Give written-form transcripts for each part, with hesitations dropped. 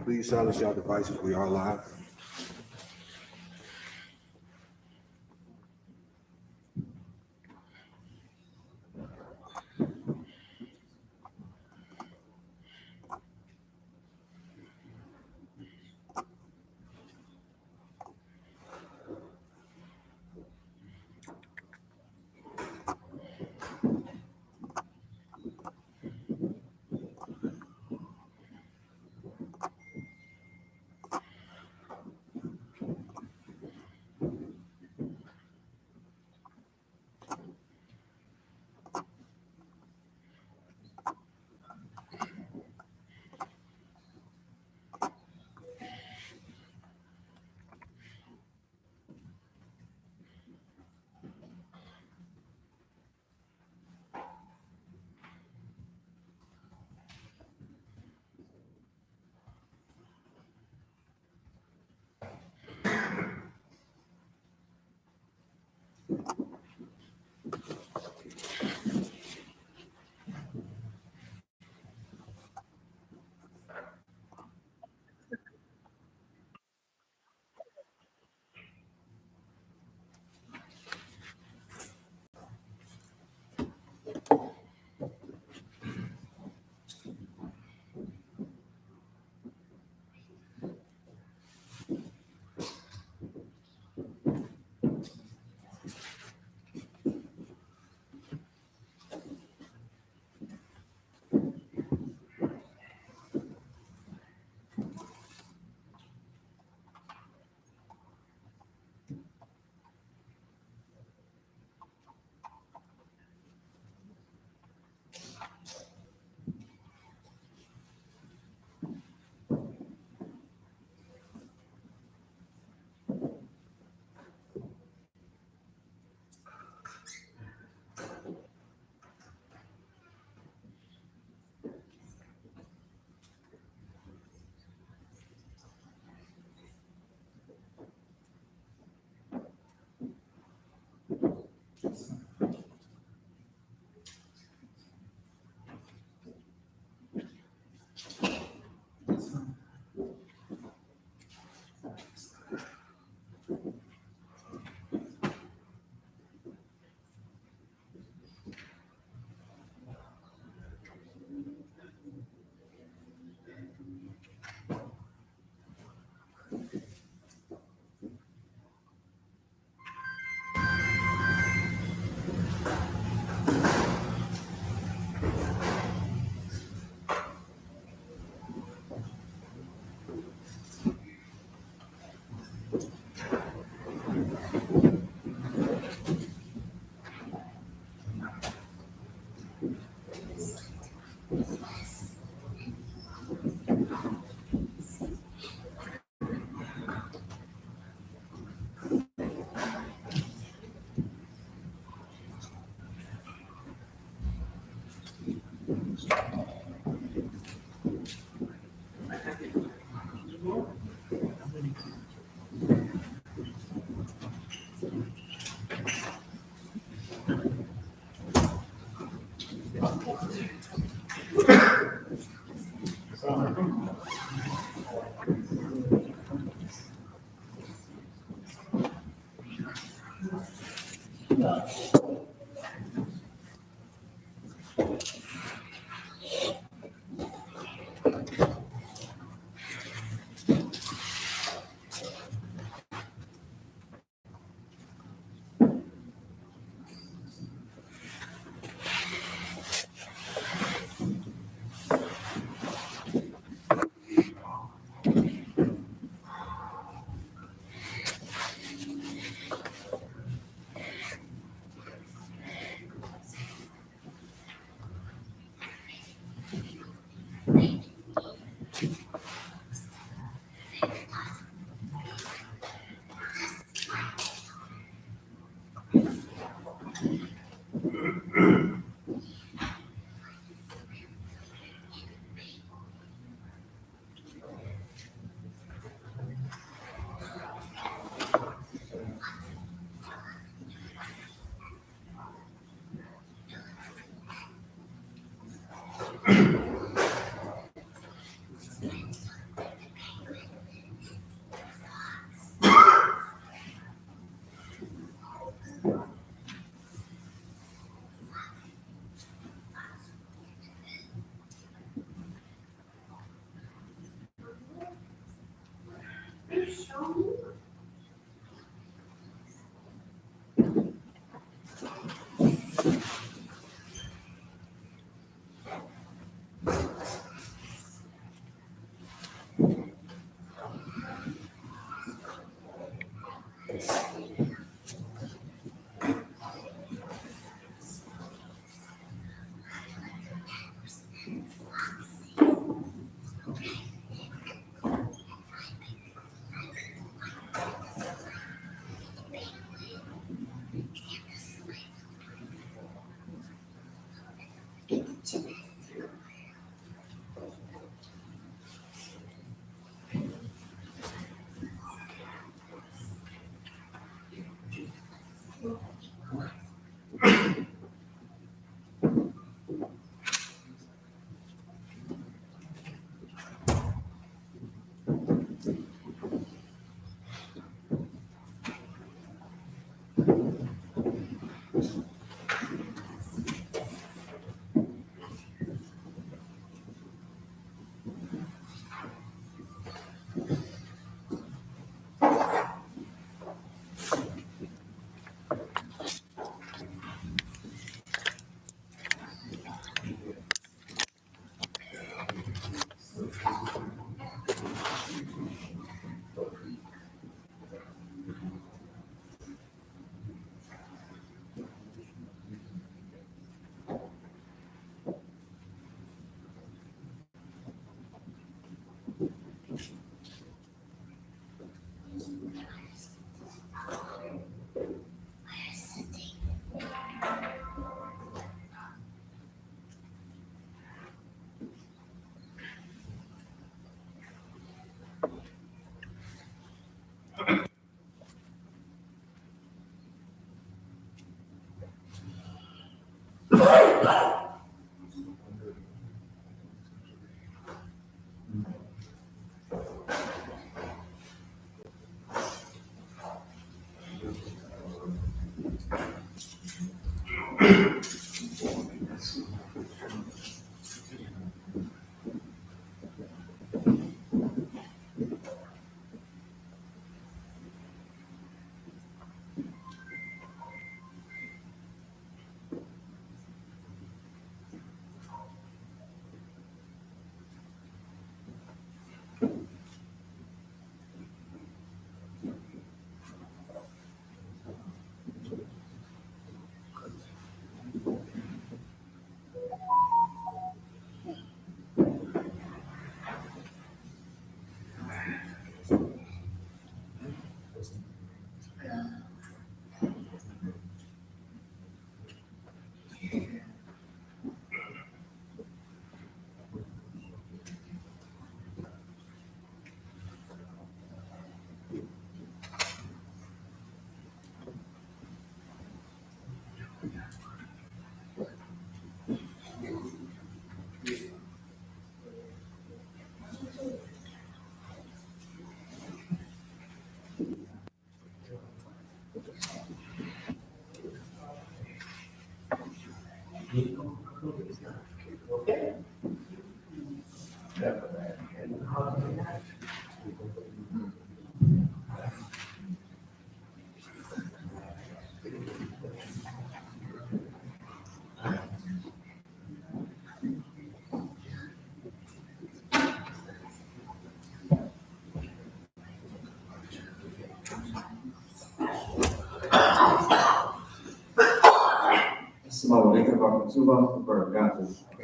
Please silence your devices. We are live.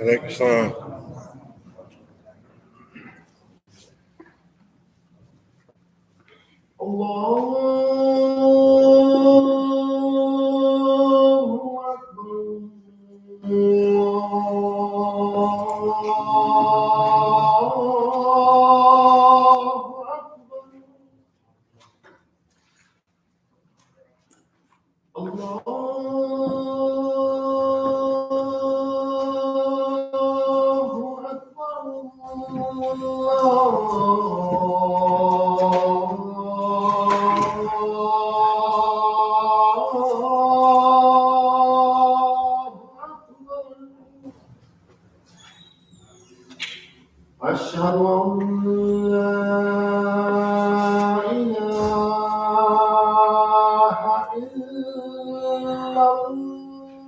Alaikum salam. أشهد أن لا إله إلا الله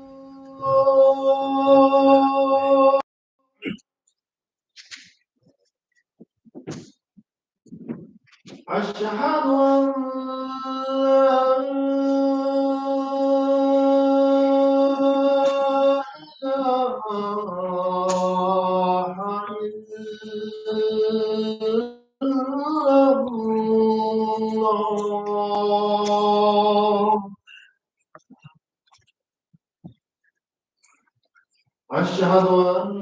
أشهد أن لا إله إلا الله أشهد أن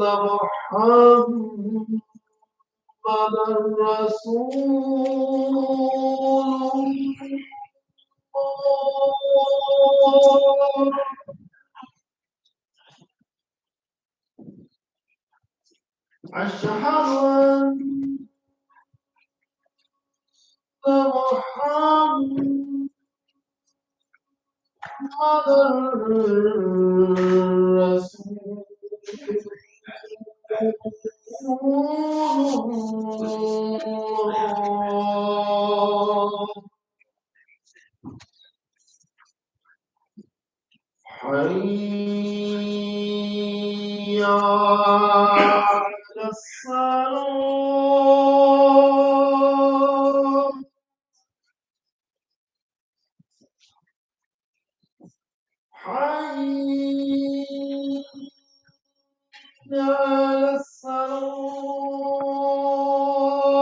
محمدا رسول الله أشهد أن محمدا رسول الله حي على الصلاة حي على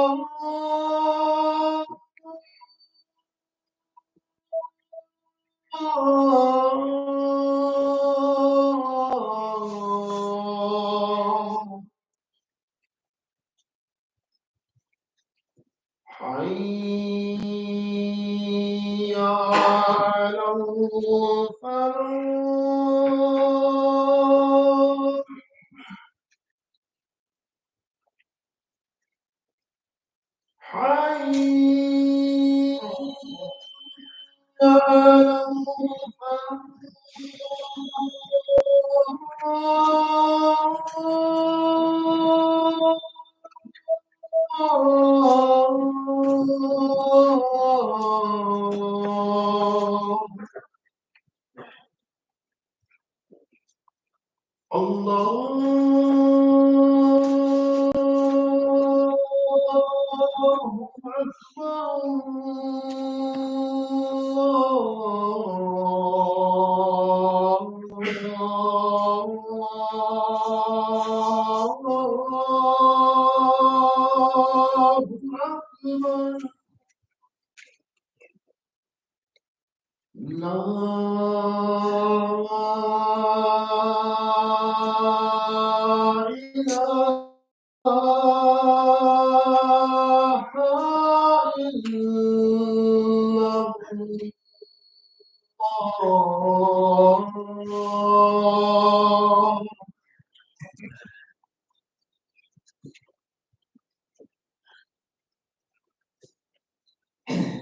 الصلاة حي على الفلاح حي على الفلاح الله أكبر الله أكبر لا إله إلا الله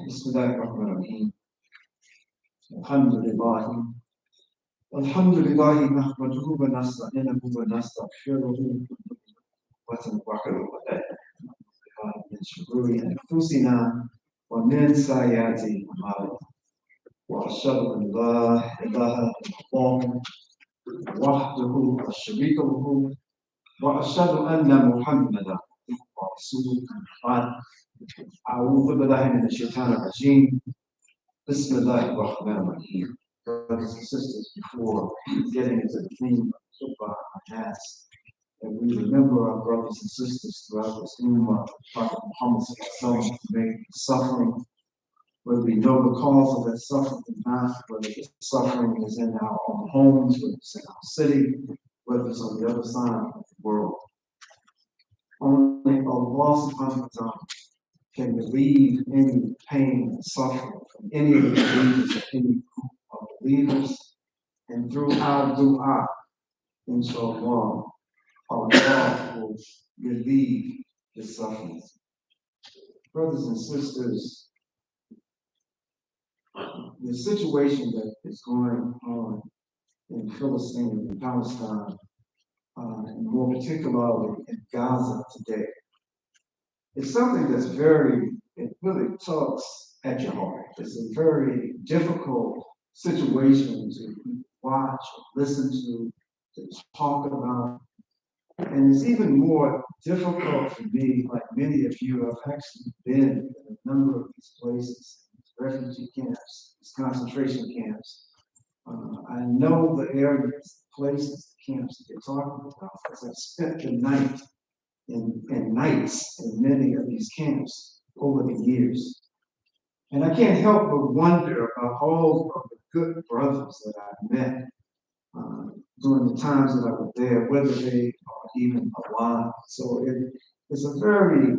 بسم الله الرحمن الرحيم الحمد لله نحمده ونستعينه ونستغفره ونتوكل عليه من شرور انفسنا ومن سيئات اعمالنا واشهد ان لا اله الا الله وحده لا شريك له واشهد ان محمدا رسول الله. اعوذ بالله من الشيطان الرجيم. بسم الله الرحمن الرحيم. Brothers and sisters, before getting into the theme of Khutbah, I ask And we remember our brothers and sisters throughout this Ummah, Prophet Muhammad sallallahu made suffering, whether we know the cause of that suffering or not, whether the suffering is in our own homes, whether it's in our city, whether it's on the other side of the world. Only Allah subhanahu wa ta'ala can relieve any pain and suffering from any of the believers or any group of believers. And through our dua, inshallah, Allah will relieve the suffering. Brothers and sisters, the situation that is going on in Philistine and Palestine, and more particularly in Gaza today, is something that's it really tugs at your heart. It's a very difficult situation to watch, or listen to talk about. And it's even more difficult for me, like many of you have actually been in a number of these places, these refugee camps, these concentration camps. I know the areas, places, the camps that they're talking about, because I've spent the night and nights in many of these camps over the years. And I can't help but wonder about all of the good brothers that I've met during the times that I was there, whether they are even alive. So it's a very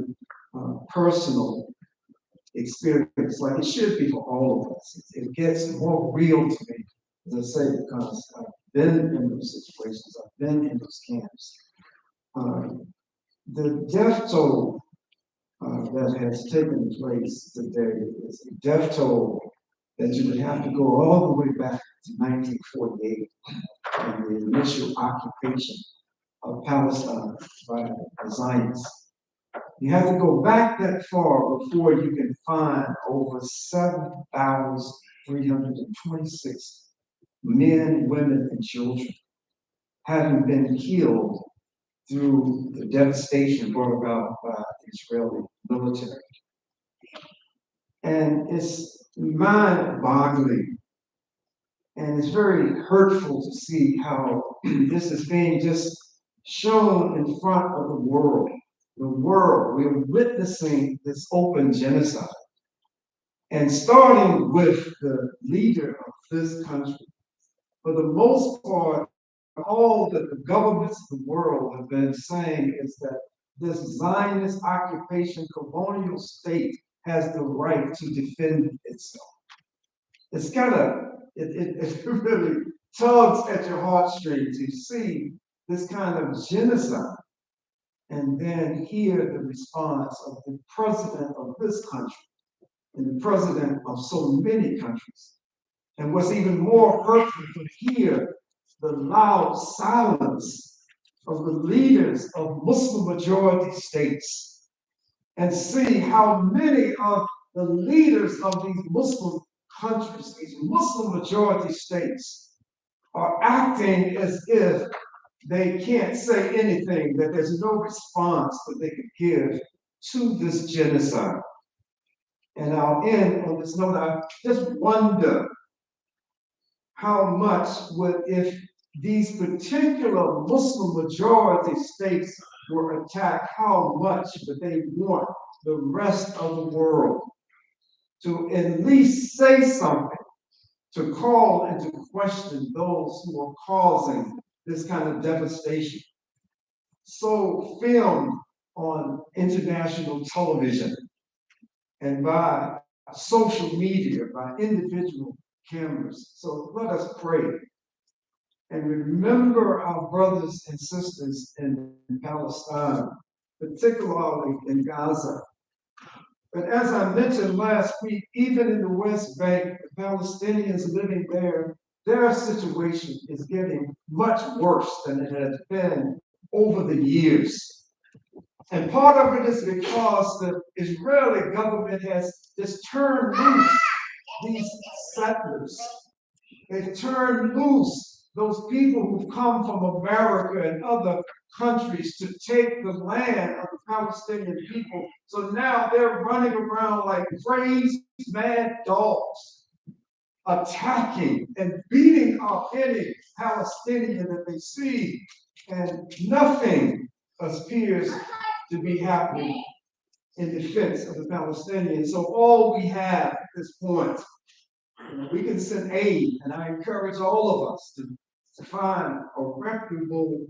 personal experience, like it should be for all of us. It gets more real to me, as I say, because I've been in those situations, I've been in those camps. The death toll that has taken place today is a death toll that you would have to go all the way back to 1948 and the initial occupation of Palestine by the Zionists. You have to go back that far before you can find over 7,326 men, women, and children having been killed through the devastation brought about by the Israeli military. And it's mind-boggling, and it's very hurtful to see how this is being just shown in front of the world. The world, we're witnessing this open genocide. And starting with the leader of this country, for the most part, all that the governments of the world have been saying is that this Zionist occupation colonial state has the right to defend itself. It's it really tugs at your heartstrings. You see this kind of genocide, and then hear the response of the president of this country and the president of so many countries. And what's even more hurtful to hear the loud silence of the leaders of Muslim majority states, and see how many of the leaders of these Muslim countries, these Muslim majority states, are acting as if they can't say anything, that there's no response that they could give to this genocide. And I'll end on this note. I just wonder how much if these particular Muslim majority states were attacked, how much would they want the rest of the world to at least say something, to call into question those who are causing this kind of devastation? So filmed on international television and by social media, by individual cameras. So let us pray and remember our brothers and sisters in Palestine, particularly in Gaza. But as I mentioned last week, even in the West Bank, the Palestinians living there, their situation is getting much worse than it has been over the years. And part of it is because the Israeli government has just turned loose these settlers. They've turned loose those people who've come from America and other countries to take the land of the Palestinian people. So now they're running around like crazed, mad dogs, attacking and beating up any Palestinian that they see. And nothing appears to be happening in defense of the Palestinians. So all we have at this point, we can send aid, and I encourage all of us to find a reputable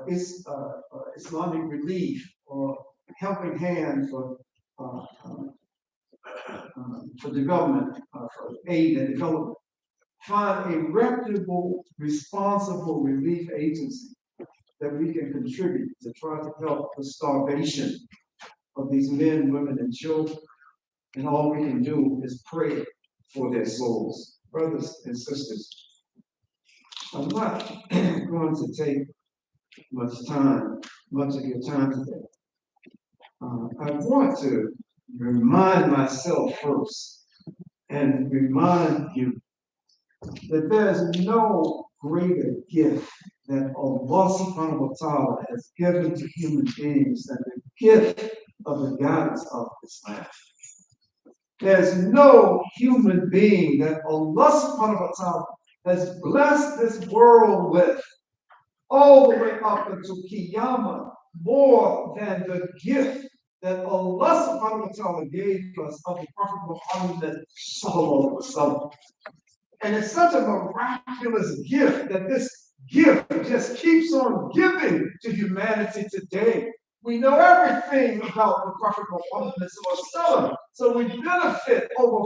Islamic relief or helping hand for development, for aid and development. Find a reputable, responsible relief agency that we can contribute to try to help the starvation of these men, women, and children. And all we can do is pray for their souls. Brothers and sisters, I'm not going to take much of your time today. I want to remind myself first and remind you that there's no greater gift that Allah subhanahu wa ta'ala has given to human beings than the gift of the guidance of Islam. There's no human being that Allah subhanahu wa ta'ala has blessed this world with all the way up until Qiyamah more than the gift that Allah subhanahu wa ta'ala gave us of the Prophet Muhammad sallallahu alaihi wasallam. And it's such a miraculous gift that this gift just keeps on giving to humanity today. We know everything about the Prophet Muhammad sallallahu alaihi wasallam, so we benefit over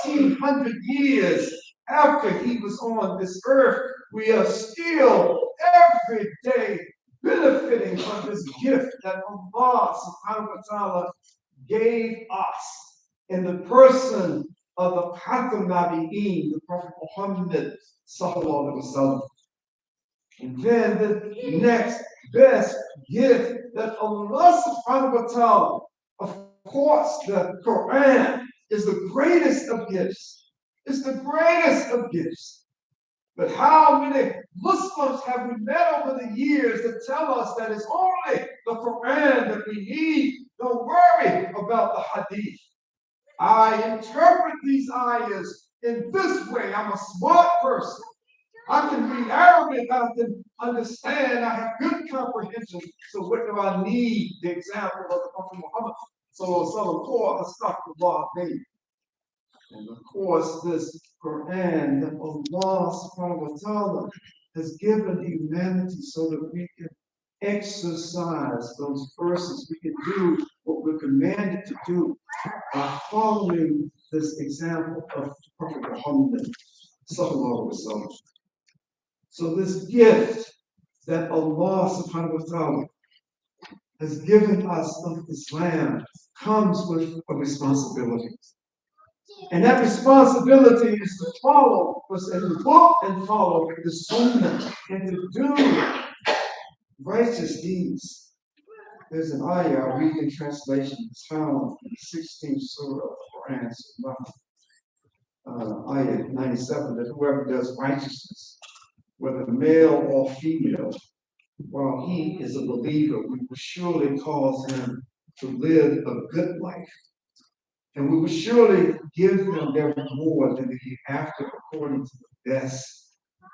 1,400 years after he was on this earth. We are still every day benefiting from this gift that Allah subhanahu wa ta'ala gave us in the person of the Khatam Nabi'een, the Prophet Muhammad sallallahu alaihi wasallam. And then the next best gift that Allah subhanahu wa ta'ala, of course, the Quran is the greatest of gifts. It's the greatest of gifts. But how many Muslims have we met over the years that tell us that it's only the Quran that we need? Don't worry about the Hadith. I interpret these ayahs in this way. I'm a smart person. I can read Arabic, I can understand, I have good comprehension. So what do I need? The example of the Prophet Muhammad for astaghfirullah alayhi. And of course, this Quran that Allah subhanahu wa ta'ala has given humanity so that we can exercise those verses. We can do what we're commanded to do by following this example of Prophet Muhammad sallallahu alaihi wasallam. So this gift that Allah subhanahu wa ta'ala has given us of Islam comes with a responsibility. And that responsibility is to follow what's in the book and follow the sunnah and to do righteous deeds. There's an ayah I read in translation. It's found in the 16th surah of the Quran, ayah 97, that whoever does righteousness, whether male or female, while he is a believer, we will surely cause him to live a good life. And we will surely give them their reward in the hereafter according to the best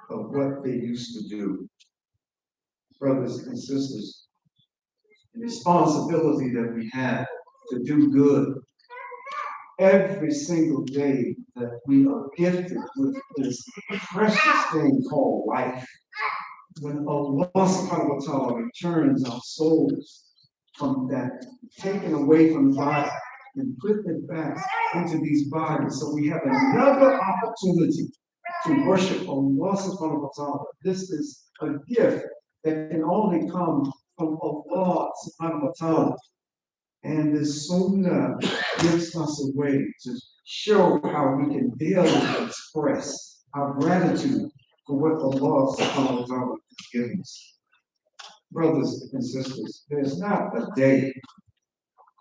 of what they used to do. Brothers and sisters, the responsibility that we have to do good every single day that we are gifted with this precious thing called life. When Allah subhanahu wa ta'ala returns our souls from that, taken away from the body and put it back into these bodies, so we have another opportunity to worship Allah subhanahu wa ta'ala. This is a gift that can only come from Allah subhanahu wa ta'ala. And the sunnah gives us a way to show how we can daily express our gratitude for what Allah subhanahu wa ta'ala has given us. Brothers and sisters, there's not a day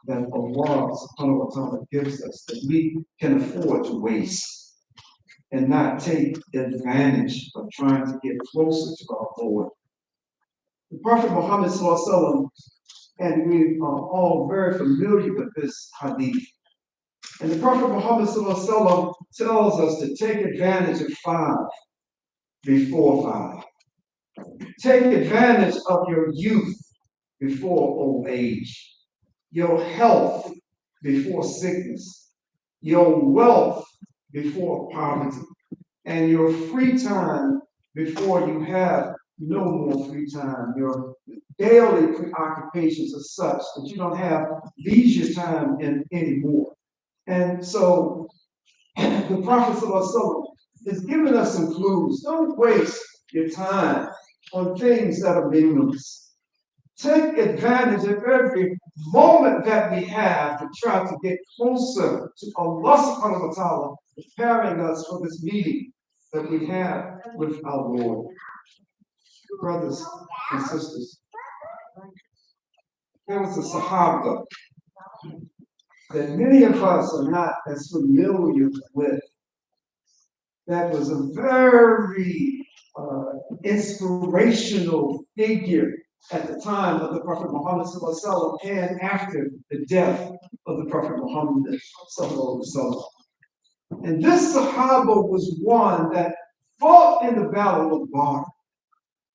that Allah subhanahu wa ta'ala gives us that we can afford to waste and not take advantage of trying to get closer to our Lord. The Prophet Muhammad sallallahu alaihi wasallam, and we are all very familiar with this hadith. And the Prophet Muhammad sallallahu alaihi wasallam tells us to take advantage of 5 before 5. Take advantage of your youth before old age, your health before sickness, your wealth before poverty, and your free time before you have no more free time. Your daily preoccupations are such that you don't have leisure time anymore. And so the Prophet ﷺ is giving us some clues. Don't waste your time on things that are meaningless. Take advantage of every moment that we have to try to get closer to Allah subhanahu wa ta'ala, preparing us for this meeting that we have with our Lord. Brothers and sisters, there was a Sahaba that many of us are not as familiar with. That was a very inspirational figure at the time of the Prophet Muhammad ﷺ and after the death of the Prophet Muhammad ﷺ. And this Sahaba was one that fought in the Battle of Badr.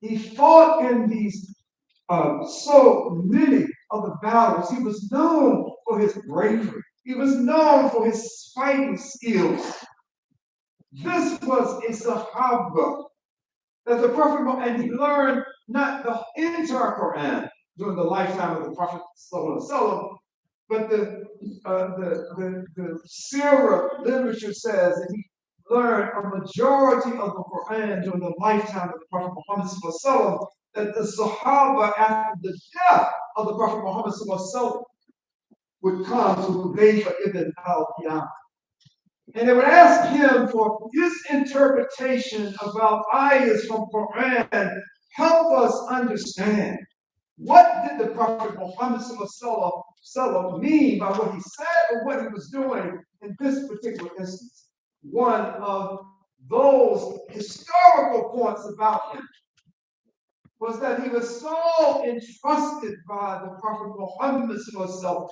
He fought in these so many of the battles. He was known for his bravery. He was known for his fighting skills. This was a Sahaba that the Prophet, and he learned not the entire Quran during the lifetime of the Prophet ﷺ, but the Sirah literature says that he learned a majority of the Quran during the lifetime of the Prophet Muhammad ﷺ, that the Sahaba after the death of the Prophet Muhammad ﷺ would come to Hudayfa ibn al-Qiyam. And they would ask him for his interpretation about ayahs from Quran. Help us understand. What did the Prophet Muhammad ﷺ mean by what he said or what he was doing in this particular instance? One of those historical points about him was that he was so entrusted by the Prophet Muhammad ﷺ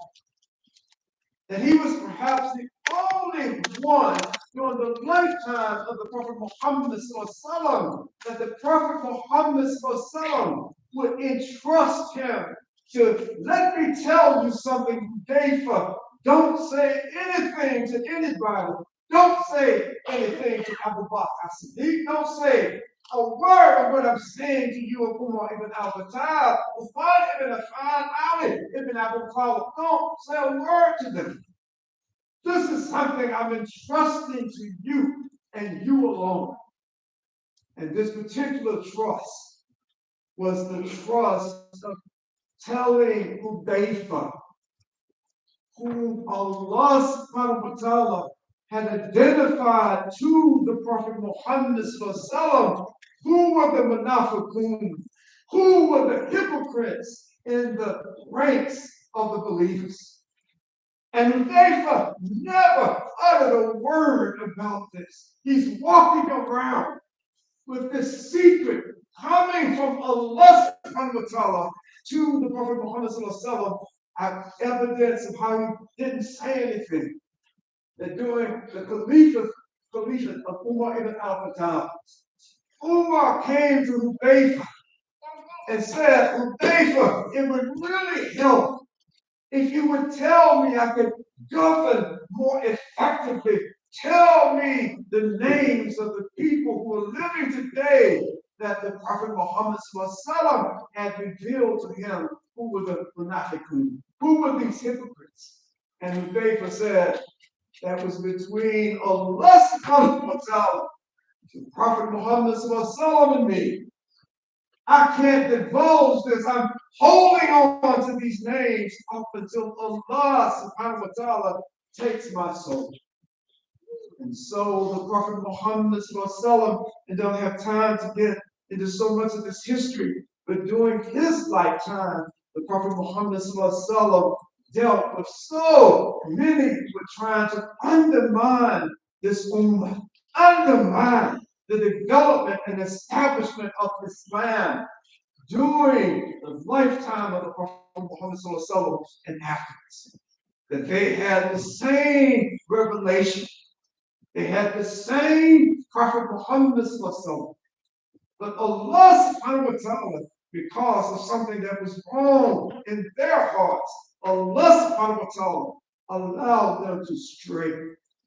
that he was perhaps the only one during the lifetime of the Prophet Muhammad ﷺ that the Prophet Muhammad ﷺ would entrust him to let me tell you something, Hudayfa. Don't say anything to anybody. Don't say anything to Abu Bakr as-Siddiq. Don't say a word of what I'm saying to you, Umar ibn al-Khattab, Uthman ibn Affan, Ali ibn Abu Talib. Don't say a word to them. This is something I'm entrusting to you and you alone. And this particular trust was the trust of telling Hudayfa, whom Allah subhanahu wa ta'ala had identified to the Prophet Muhammad ﷺ, who were the munafiqun, who were the hypocrites in the ranks of the believers. And Hudayfa never uttered a word about this. He's walking around with this secret coming from Allah subhanahu wa ta'ala to the Prophet Muhammad ﷺ, evidence of how he didn't say anything. That during the Khalifa of Umar ibn al-Khattab, Umar came to Hudayfa and said, Hudayfa, it would really help if you would tell me I could govern more effectively. Tell me the names of the people who are living today that the Prophet Muhammad ﷺ had revealed to him. Who were the munafiqun? Who were these hypocrites? And Hudayfa said, that was between Allah subhanahu wa ta'ala, the Prophet Muhammad ﷺ and me. I can't divulge this. I'm holding on to these names up until Allah subhanahu wa ta'ala takes my soul. And so the Prophet Muhammad ﷺ, and don't have time to get into so much of this history, but during his lifetime, the Prophet Muhammad ﷺ dealt with so many who were trying to undermine this ummah, undermine the development and establishment of Islam during the lifetime of the Prophet Muhammad ﷺ and afterwards. That they had the same revelation. They had the same Prophet Muhammad ﷺ, But Allah subhanahu wa ta'ala, because of something that was wrong in their hearts, Allah subhanahu wa ta'ala allowed them to stray.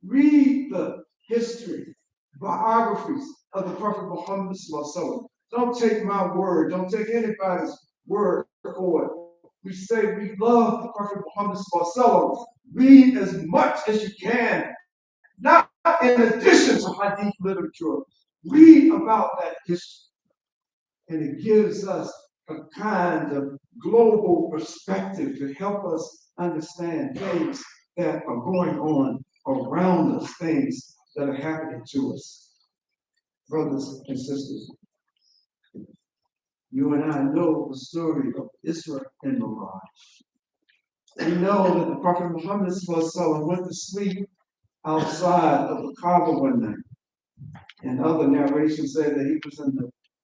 Read the history, biographies of the Prophet Muhammad sallallahu alaihi wasallam. Don't take my word, don't take anybody's word for it. We say we love the Prophet Muhammad sallallahu alaihi wasallam. Read as much as you can, not in addition to hadith literature. Read about that history. And it gives us a kind of global perspective to help us understand things that are going on around us, things that are happening to us. Brothers and sisters, you and I know the story of Israel and Miraj. We know that the Prophet Muhammad went to sleep outside of the Kaaba one night. And other narrations say that he was in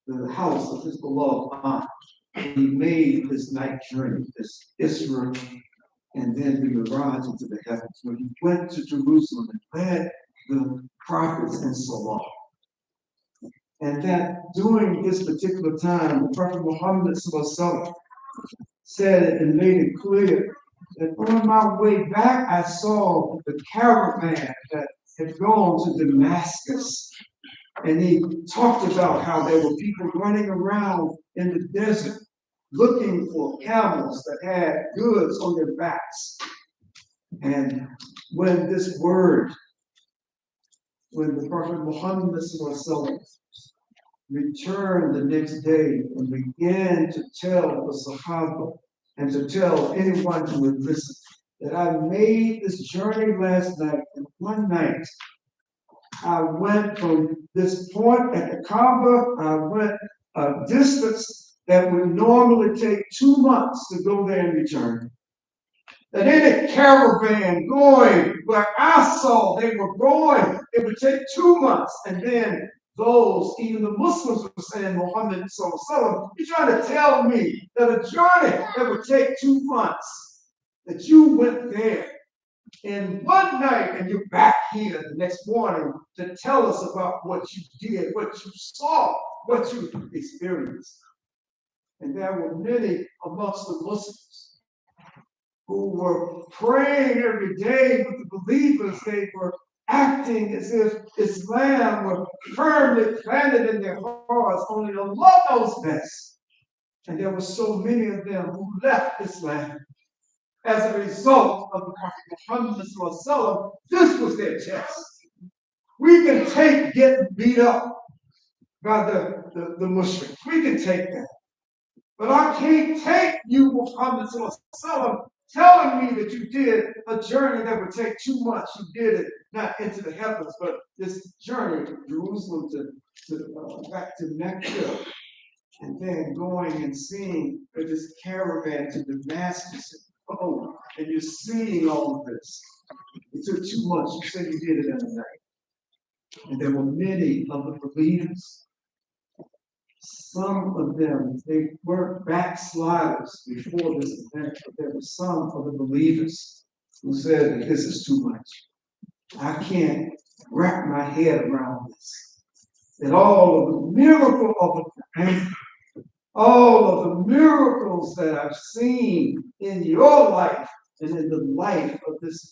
the house of his beloved aunt. He made this night journey, this Israel, and then the Miraj into the heavens, when he went to Jerusalem and led the prophets in Salat. And that during this particular time, the Prophet Muhammad said and made it clear that on my way back, I saw the caravan that had gone to Damascus. And he talked about how there were people running around in the desert looking for camels that had goods on their backs. And when the Prophet Muhammad returned the next day and began to tell the Sahaba and to tell anyone who would listen that I made this journey last night, and one night I went from this point at the Kaaba, I went a distance that would normally take 2 months to go there and return. That any caravan going where I saw they were going, it would take 2 months. And then those, even the Muslims were saying, Muhammad sallallahu, you're trying to tell me that a journey that would take 2 months, that you went there in one night and you're back here the next morning to tell us about what you did, what you saw, what you experienced. And there were many amongst the Muslims who were praying every day with the believers. They were acting as if Islam were firmly planted in their hearts. Only Allah knows best. And there were so many of them who left Islam as a result of the Prophet Muhammad. This was their test. We can take getting beat up by the mushriks. We can take that. But I can't take you, Muhammad, telling me that you did a journey that would take 2 months. You did it not into the heavens, but this journey from Jerusalem to back to Mecca, and then going and seeing this caravan to Damascus. Oh, and you're seeing all of this. It took 2 months. You said you did it in a night. And there were many of the believers. Some of them, they weren't backsliders before this event, but there were some of the believers who said that this is too much. I can't wrap my head around this. That all of the miracle of the Quran, all of the miracles that I've seen in your life and in the life of this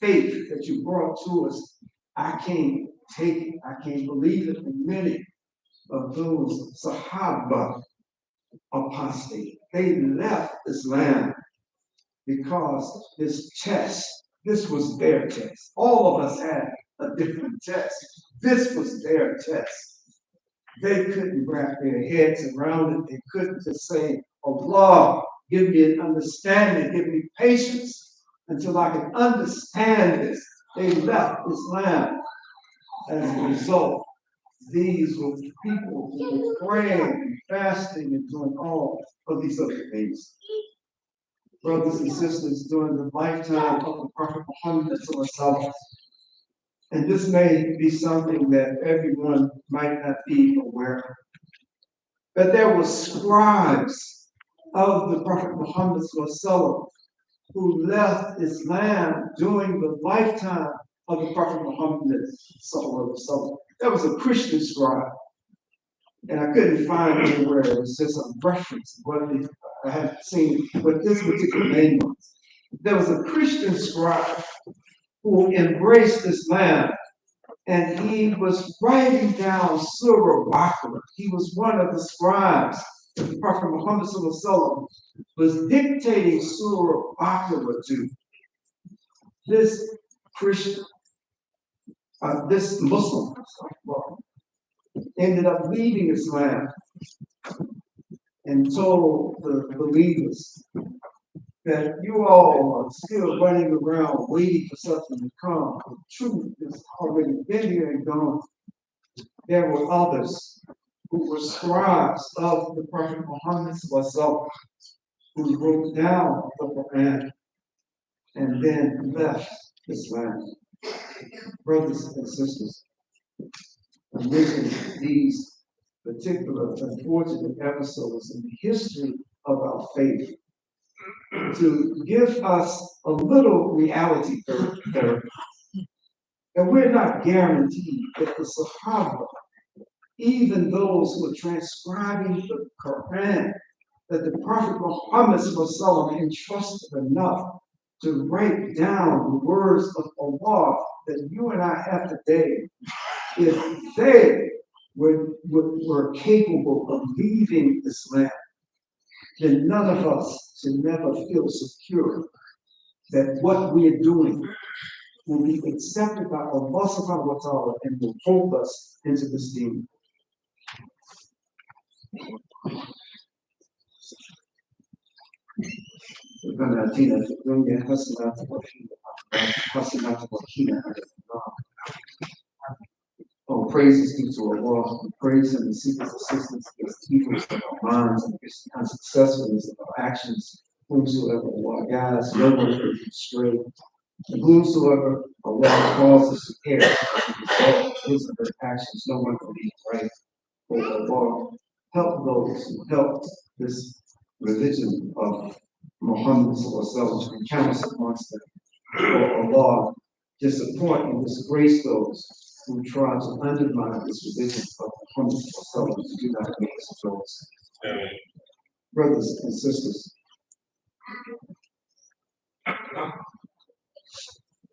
faith that you brought to us, I can't take it. I can't believe it. And many of those Sahaba apostate. They left Islam because this was their test. All of us had a different test. This was their test. They couldn't wrap their heads around it. They couldn't just say, Allah, give me an understanding, give me patience until I can understand this. They left Islam. As a result, these were people who were praying and fasting and doing all of these other things. Brothers and sisters, during the lifetime of the Prophet Muhammad, and this may be something that everyone might not be aware of, but there were scribes of the Prophet Muhammad who left Islam during the lifetime of the Prophet Muhammad. There was a Christian scribe And I couldn't find anywhere it was just a reference. I haven't seen what this particular name was. There was a Christian scribe who embraced Islam, and he was writing down Surah Baqarah. He was one of the scribes that the Prophet Muhammad SAW was dictating Surah Baqarah to. This Christian, this Muslim, ended up leaving Islam and told the believers that you all are still running around waiting for something to come. The truth has already been here and gone. There were others who were scribes of the Prophet Muhammad who wrote down the Quran and then left Islam. Brothers and sisters, I mentioned these particular unfortunate episodes in the history of our faith to give us a little reality therapy. And we're not guaranteed that the Sahaba, even those who are transcribing the Quran, that the Prophet Muhammad entrusted enough to write down the words of Allah that you and I have today, if they were capable of leaving Islam, then none of us should never feel secure that what we are doing will be accepted by Allah subhanahu wa ta'ala and will hold us into this deen. Oh, praises due to Allah. We praise Him and seek His assistance against evils of our minds and against the unsuccessfulness of our actions. Whomsoever Allah guides, no one can be straight. And whomsoever Allah causes to err, as a result of his or her actions, no one can be right. For Allah, help those who help this religion of Muhammad and countless amongst them. For Allah, disappoint and disgrace those who try to undermine this religion of Muhammad to do not make us those. Brothers and sisters,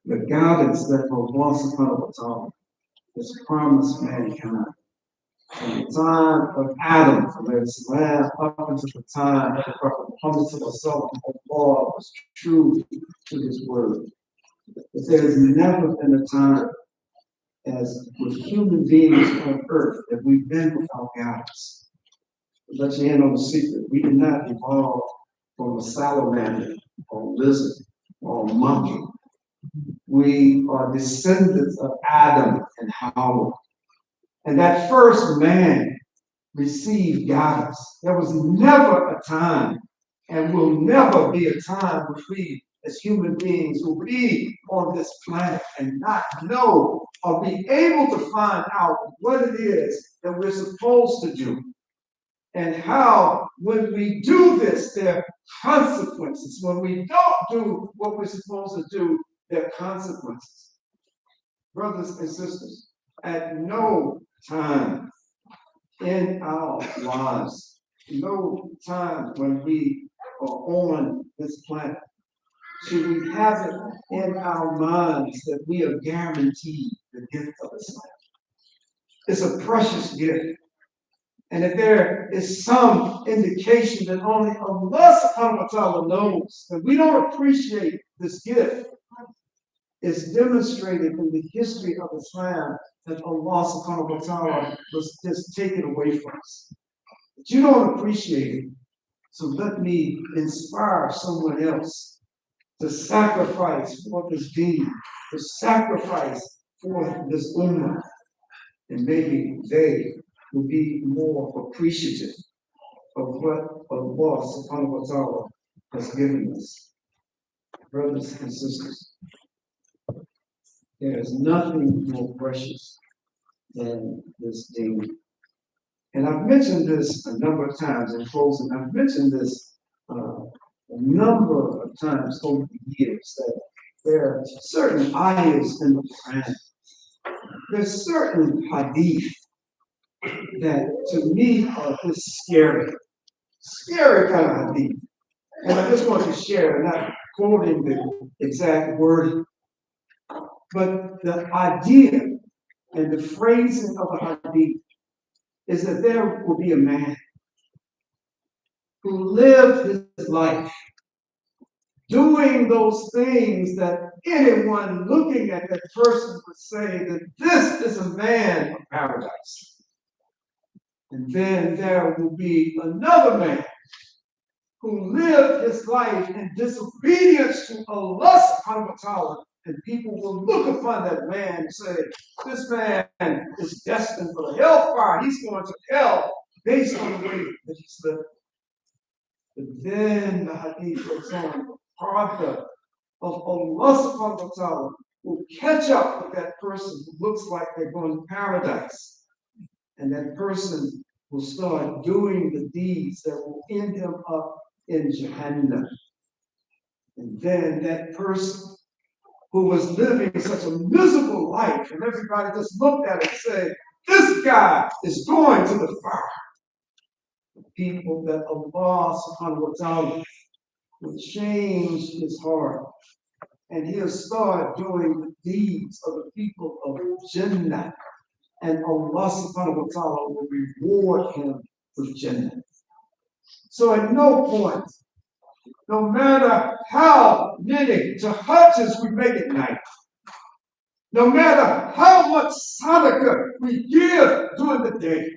the guidance that Allah subhanahu wa ta'ala has promised mankind from the time of Adam, from Islam up until the time of the Prophet Muhammad sallallahu alaihi wasallam, Allah was true to His word. But there has never been a time, as with human beings on earth, that we've been without guidance. I'll let you in on the secret. We did not evolve from a salamander or lizard or monkey. We are descendants of Adam and Hawa. And that first man received guidance. There was never a time, and will never be a time, when we as human beings will be on this planet and not know or be able to find out what it is that we're supposed to do. And how, when we do this, there are consequences. When we don't do what we're supposed to do, there are consequences. Brothers and sisters, at no time in our lives, no time when we are on this planet, should we have it in our minds that we are guaranteed the gift of Islam. It's a precious gift. And if there is some indication that only Allah subhanahu wa ta'ala knows that we don't appreciate this gift, it's demonstrated in the history of Islam that Allah subhanahu wa ta'ala was just taken away from us. But you don't appreciate it, so let me inspire someone else to sacrifice for this deen, to sacrifice for this ummah, and maybe they will be more appreciative of what Allah subhanahu wa ta'ala has given us. Brothers and sisters, there is nothing more precious than this deen. And I've mentioned this a number of times in closing. I've mentioned this a number of times over the years, that there are certain ayahs in the Quran, there's certain hadith that to me is scary. Scary kind of hadith. And I just want to share, not quoting the exact word, but the idea and the phrasing of the hadith is that there will be a man who lived his life doing those things that anyone looking at that person would say that this is a man of paradise. And then there will be another man who lived his life in disobedience to Allah subhanahu wa ta'ala. And people will look upon that man and say, this man is destined for the hellfire. He's going to hell based on the way that he's lived. But then the hadith goes on, the prophet of Allah subhanahu wa ta'ala will catch up with that person who looks like they're going to paradise. And that person will start doing the deeds that will end him up in Jahannam. And then that person who was living such a miserable life, and everybody just looked at it and said, this guy is going to the fire. The people that Allah subhanahu wa ta'ala will change his heart, and he'll start doing the deeds of the people of Jannah, and Allah subhanahu wa ta'ala will reward him with Jannah. So at no point, no matter how many tahajjuds we make at night, no matter how much sadaqah we give during the day,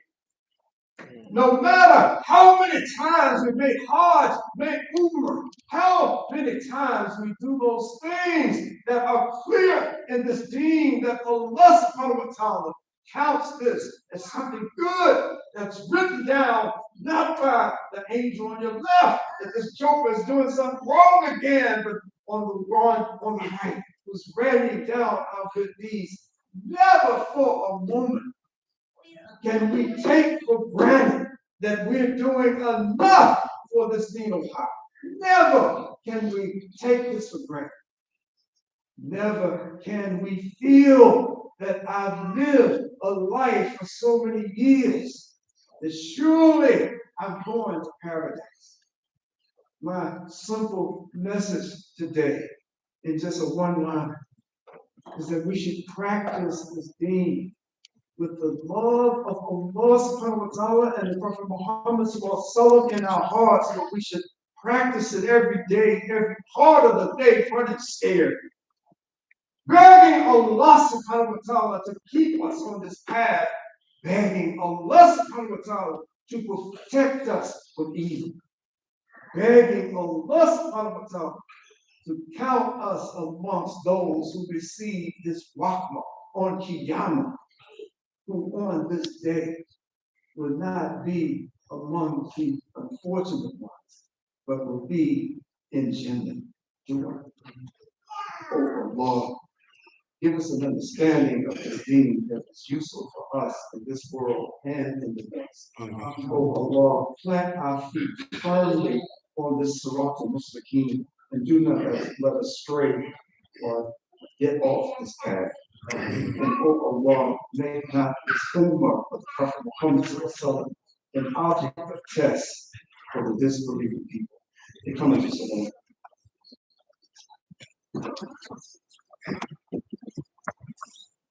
no matter how many times we make hajj, make umrah, how many times we do those things that are clear in this deen that Allah subhanahu wa ta'ala counts this as something good that's written down not by the angel on your left that this joker is doing something wrong again, but on the right, who's writing down our good deeds. Never for a moment can we take for granted that we're doing enough for this deen of haq. Never can we take this for granted. Never can we feel that I've lived a life for so many years that surely I'm going to paradise. My simple message today, in just a one line, is that we should practice this deen with the love of Allah subhanahu wa ta'ala and the Prophet Muhammad sallallahu in our hearts, but we should practice it every day, every part of the day, running scared. Begging Allah subhanahu wa ta'ala to keep us on this path, begging Allah subhanahu wa ta'ala to protect us from evil. Begging Allah subhanahu wa ta'ala to count us amongst those who receive this rahmah on Qiyamah, who on this day will not be among the unfortunate ones, but will be in Jannah. Oh Allah, give us an understanding of this deen that is useful for us in this world and in the next. Oh Allah, plant our feet firmly on this Salat al-Mustaqim and do not let us stray or get off this path. And oh Allah, make not this ummah of the Prophet Muhammad an object of test for the disbelieving people. They come into Salat.